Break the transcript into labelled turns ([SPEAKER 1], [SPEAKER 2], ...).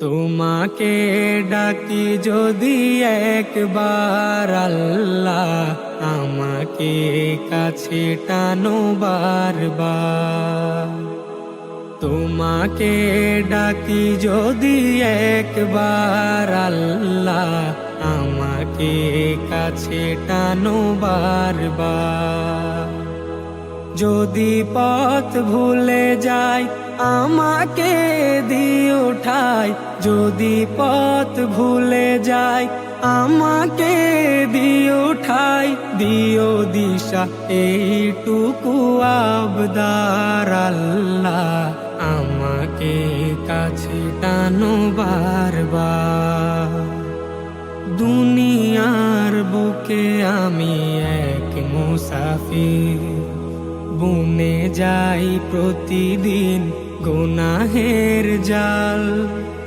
[SPEAKER 1] তোমাকে ডাকি যদি একবার আল্লাহ, আমাকে কাছে টানো বারবার। তোমাকে ডাকি যদি একবার আল্লাহ, আমাকে কাছে টানো বারবার। যদি পথ ভুলে যাই আমাকে দিও ঠাই, যদি পথ ভুলে যাই আমাকে দিও ঠাই, দিও দিশা এইটুকু আবদার আল্লাহ, আমাকে কাছে টানো বারবার। দুনিয়ার বুকে আমি এক মুসাফির, বুনে যাই প্রতিদিন গুনাহের জাল।